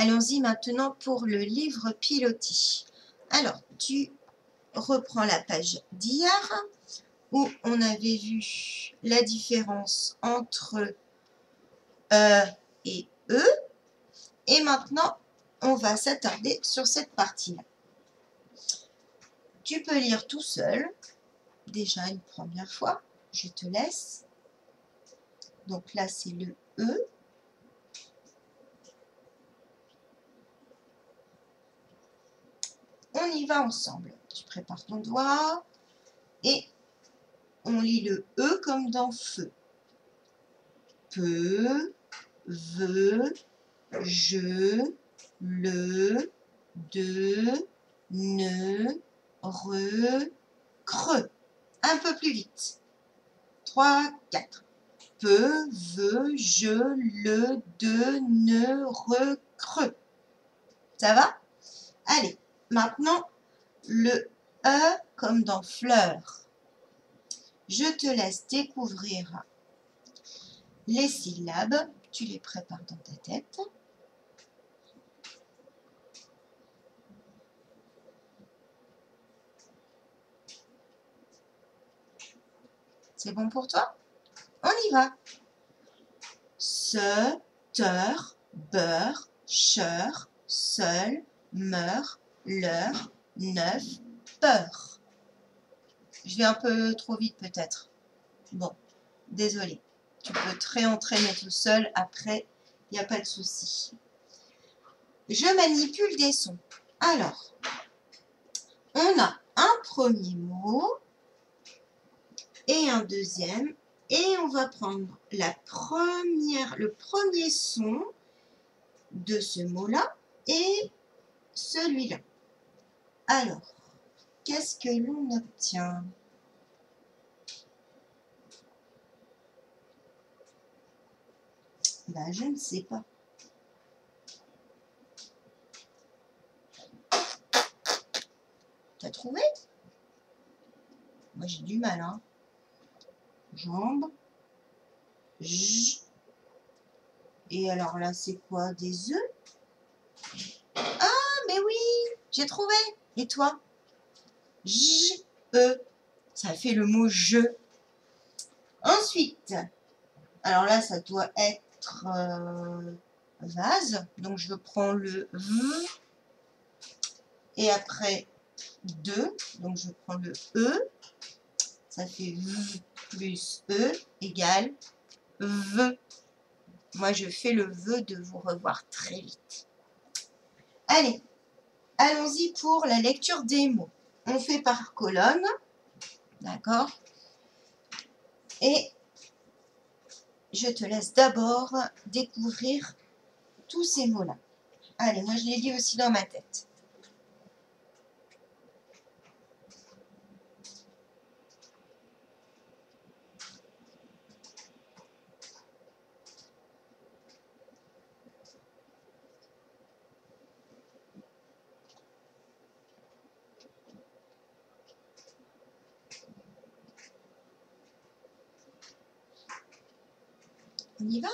Allons-y maintenant pour le livre pilotis. Alors, tu reprends la page d'hier où on avait vu la différence entre et E. Et maintenant, on va s'attarder sur cette partie-là. Tu peux lire tout seul, déjà une première fois. Je te laisse. Donc là, c'est le E. On y va ensemble. Tu prépares ton doigt et on lit le E comme dans feu. Peu, veut, je, le, de, ne, re, creux. Un peu plus vite. 3, 4. Peu, veut, je, le, de, ne, re, creux. Ça va? Allez, maintenant, le E comme dans fleur. Je te laisse découvrir les syllabes. Tu les prépares dans ta tête. C'est bon pour toi? On y va. Se, teur, beurre, cheur, seul, meur, leur, neuf, peur. Je vais un peu trop vite peut-être. Bon, désolé. Tu peux te réentraîner tout seul. Après, il n'y a pas de souci. Je manipule des sons. Alors, on a un premier mot et un deuxième. Et on va prendre le premier son de ce mot-là et celui-là. Alors, qu'est-ce que l'on obtient? Ben, je ne sais pas. T'as trouvé? Moi, j'ai du mal, hein. Jambes. J. Et alors là, c'est quoi? Des œufs? Ah, mais oui, j'ai trouvé. Et toi? J, E. Ça fait le mot je. Ensuite, alors là, ça doit être vase. Donc, je prends le V. Et après, 2. Donc, je prends le E. Ça fait V plus E égale V. Moi, je fais le vœu de vous revoir très vite. Allez, allons-y pour la lecture des mots. On fait par colonne. D'accord? Et je te laisse d'abord découvrir tous ces mots-là. Allez, moi, je les lis aussi dans ma tête. On y va?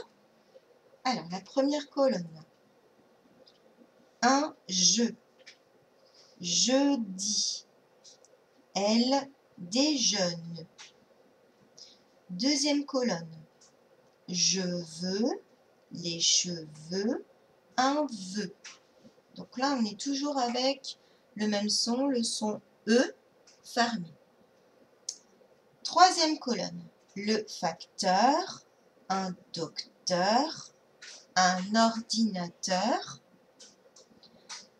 Alors, la première colonne. Un je. Jeudi. Elle déjeune. Deuxième colonne. Je veux, les cheveux, un vœu. Donc là, on est toujours avec le même son, le son E fermé. Troisième colonne. Le facteur, un docteur, un ordinateur.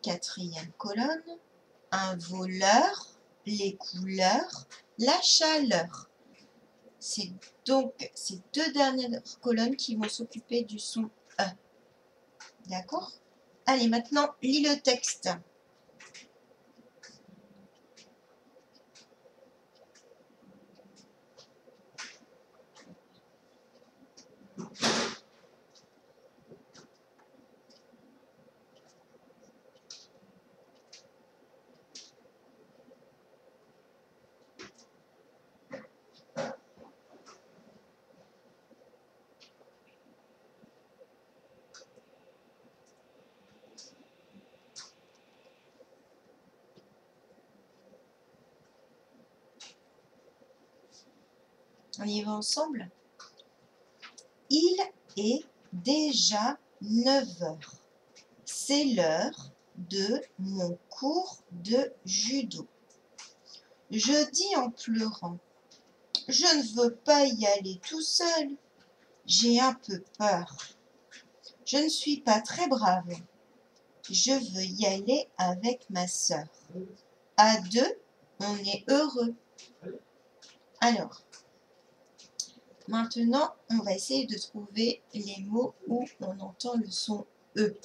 Quatrième colonne. Un voleur, les couleurs, la chaleur. C'est donc ces deux dernières colonnes qui vont s'occuper du son E. D'accord? Allez, maintenant, lis le texte. On y va ensemble? Il est déjà 9 heures. C'est l'heure de mon cours de judo. Je dis en pleurant, je ne veux pas y aller tout seul. J'ai un peu peur. Je ne suis pas très brave. Je veux y aller avec ma sœur. À deux, on est heureux. Alors, maintenant, on va essayer de trouver les mots où on entend le son E.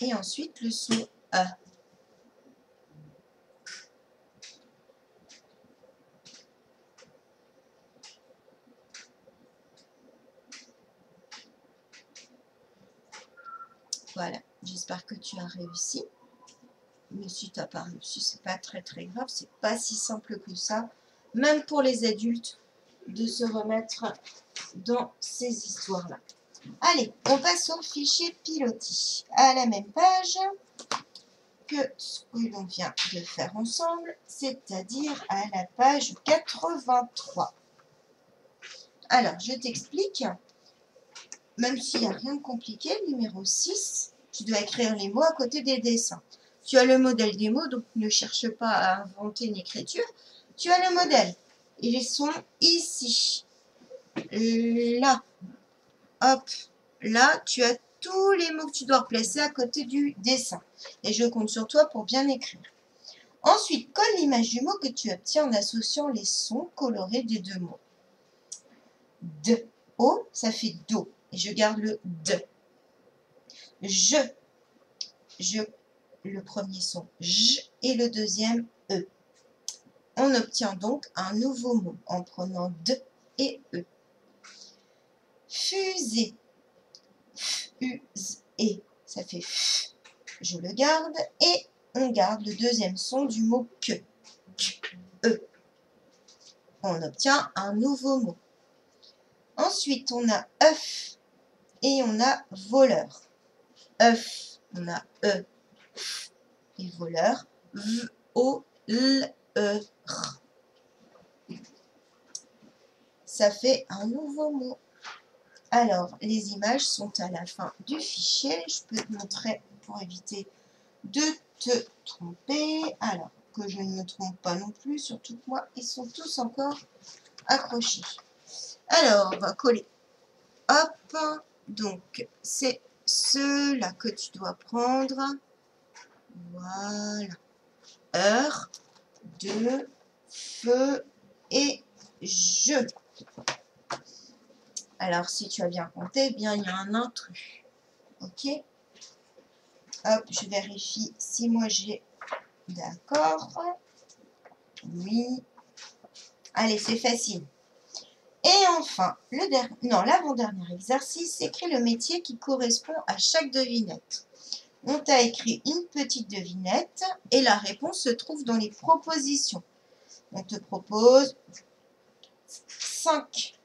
Et ensuite, le son A. Voilà, j'espère que tu as réussi. Mais si tu n'as pas réussi, c'est pas très grave, c'est pas si simple que ça, même pour les adultes, de se remettre dans ces histoires-là. Allez, on passe au fichier pilotis, à la même page que ce que l'on vient de faire ensemble, c'est-à-dire à la page 83. Alors, je t'explique, même s'il n'y a rien de compliqué, numéro 6, tu dois écrire les mots à côté des dessins. Tu as le modèle des mots, donc ne cherche pas à inventer une écriture. Tu as le modèle. Ils sont ici. Là. Hop. Là, tu as tous les mots que tu dois replacer à côté du dessin. Et je compte sur toi pour bien écrire. Ensuite, colle l'image du mot que tu obtiens en associant les sons colorés des deux mots. De. O, ça fait do. Et je garde le de. Je. Le premier son J et le deuxième E. On obtient donc un nouveau mot en prenant D et E. Fusée. F-U-Z-E. Ça fait F. Je le garde et on garde le deuxième son du mot que. E. On obtient un nouveau mot. Ensuite, on a œuf et on a voleur. œuf, on a E. Et voleur, V-O-L-E-R. Ça fait un nouveau mot. Alors, les images sont à la fin du fichier. Je peux te montrer pour éviter de te tromper. Alors, que je ne me trompe pas non plus, surtout que moi, ils sont tous encore accrochés. Alors, on va coller. Hop, donc c'est ceux-là que tu dois prendre. Voilà. Heure, de, feu et je. Alors, si tu as bien compté, eh bien, il y a un intrus. Ok? Hop, je vérifie si moi j'ai... D'accord. Oui. Allez, c'est facile. Et enfin, l'avant-dernier exercice, écris le métier qui correspond à chaque devinette. On t'a écrit une petite devinette et la réponse se trouve dans les propositions. On te propose 5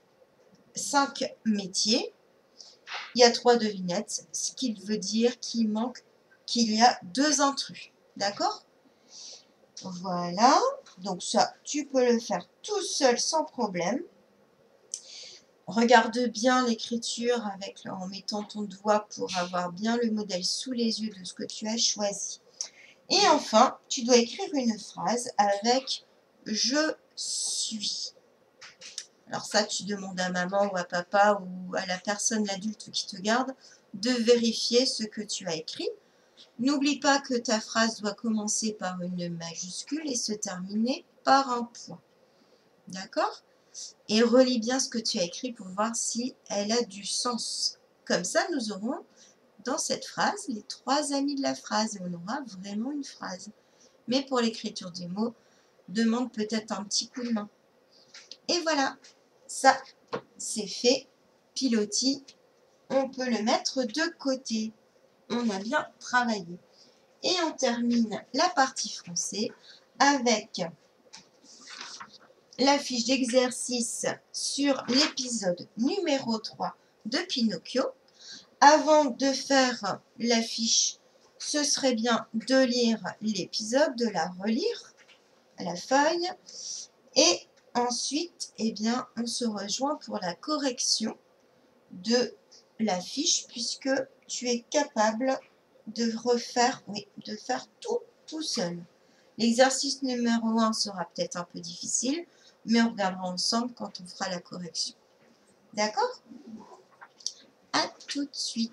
métiers. Il y a 3 devinettes, ce qui veut dire qu'il y a 2 intrus. D'accord? Voilà. Donc ça, tu peux le faire tout seul sans problème. Regarde bien l'écriture en mettant ton doigt pour avoir bien le modèle sous les yeux de ce que tu as choisi. Et enfin, tu dois écrire une phrase avec « je suis ». Alors ça, tu demandes à maman ou à papa ou à la personne, l'adulte qui te garde, de vérifier ce que tu as écrit. N'oublie pas que ta phrase doit commencer par une majuscule et se terminer par un point. D'accord ? Et relis bien ce que tu as écrit pour voir si elle a du sens. Comme ça, nous aurons dans cette phrase les 3 amis de la phrase et on aura vraiment une phrase. Mais pour l'écriture des mots, demande peut-être un petit coup de main. Et voilà, ça, c'est fait. Pilotis, on peut le mettre de côté. On a bien travaillé. Et on termine la partie français avec la fiche d'exercice sur l'épisode numéro 3 de Pinocchio. avant de faire la fiche, ce serait bien de lire l'épisode, de la relire à la feuille. Et ensuite, eh bien, on se rejoint pour la correction de la fiche, puisque tu es capable de refaire, oui, de faire tout seul. L'exercice numéro 1 sera peut-être un peu difficile, mais on regardera ensemble quand on fera la correction. D'accord? À tout de suite.